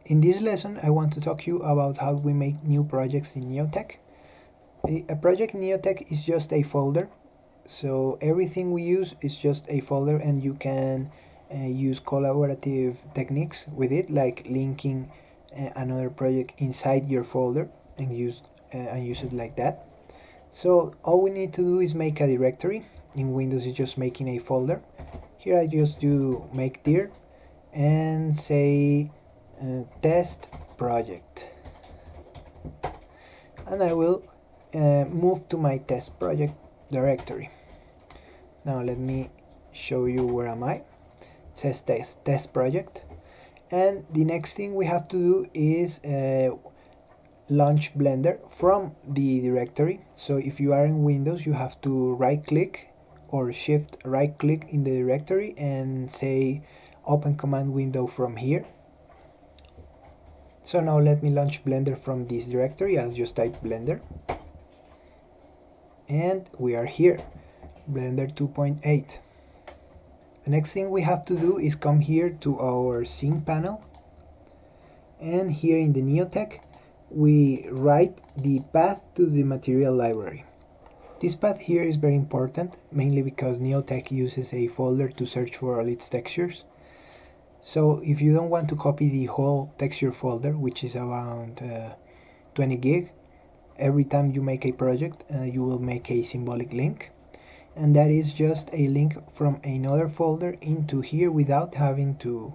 In this lesson, I want to talk to you about how we make new projects in neotex. A project in neotex is just a folder, so everything we use is just a folder, and you can use collaborative techniques with it, like linking another project inside your folder and use it like that. So all we need to do is make a directory. In Windows, it's just making a folder. Here I just do make dir and say test project, and I will move to my test project directory. Now let me show you where am I. It says test project, and the next thing we have to do is launch Blender from the directory. So if you are in Windows, you have to right click or shift right click in the directory and say open command window from here. So now let me launch Blender from this directory. I'll just type Blender, and we are here, Blender 2.8. The next thing we have to do is come here to our scene panel, and here in the neotex we write the path to the material library. This path here is very important, mainly because neotex uses a folder to search for all its textures. So if you don't want to copy the whole texture folder, which is around 20 gig, every time you make a project, you will make a symbolic link. And that is just a link from another folder into here without having to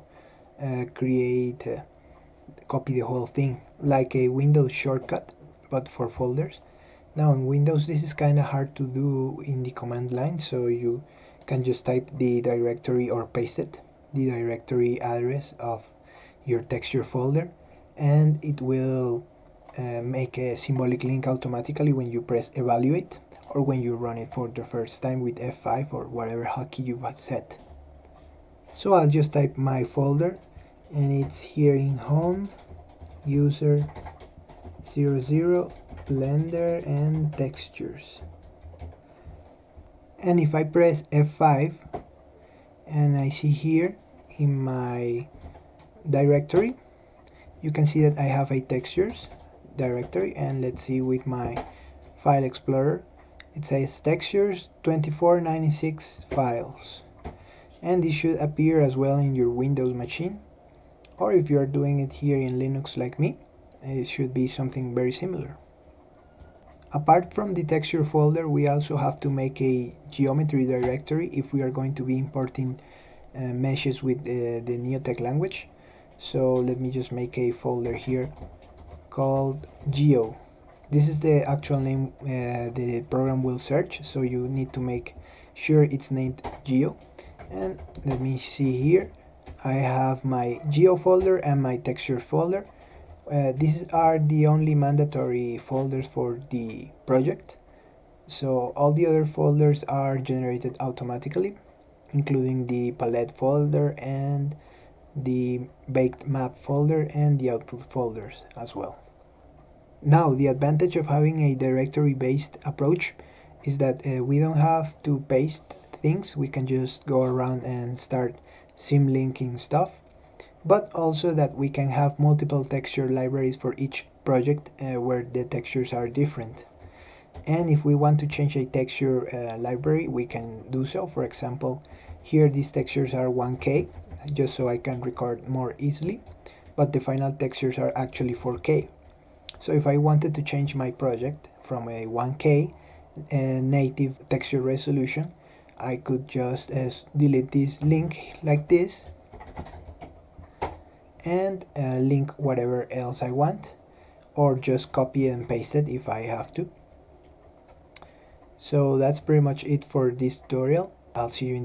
copy the whole thing, like a Windows shortcut, but for folders. Now in Windows, this is kind of hard to do in the command line, so you can just type the directory or paste it, the directory address of your texture folder, and it will make a symbolic link automatically when you press evaluate or when you run it for the first time with F5 or whatever hotkey you have set. So I'll just type my folder, and it's here in home, user 00, Blender and textures. And if I press F5, and I see here in my directory, you can see that I have a textures directory, and let's see with my file explorer, it says textures 2496 files, and this should appear as well in your Windows machine, or if you are doing it here in Linux like me, it should be something very similar. Apart from the texture folder, we also have to make a geometry directory if we are going to be importing meshes with the neotex language. So let me just make a folder here called geo. This is the actual name the program will search, so you need to make sure it's named geo. And let me see here, I have my geo folder and my texture folder. These are the only mandatory folders for the project, so all the other folders are generated automatically, including the palette folder and the baked map folder and the output folders as well. Now, the advantage of having a directory based approach is that we don't have to paste things. We can just go around and start sim linking stuff, but also that we can have multiple texture libraries for each project where the textures are different. And if we want to change a texture library, we can do so. For example, here these textures are 1K, just so I can record more easily, but the final textures are actually 4K. So if I wanted to change my project from a 1K native texture resolution, I could just delete this link like this, and link whatever else I want, or just copy and paste it if I have to. So that's pretty much it for this tutorial. I'll see you in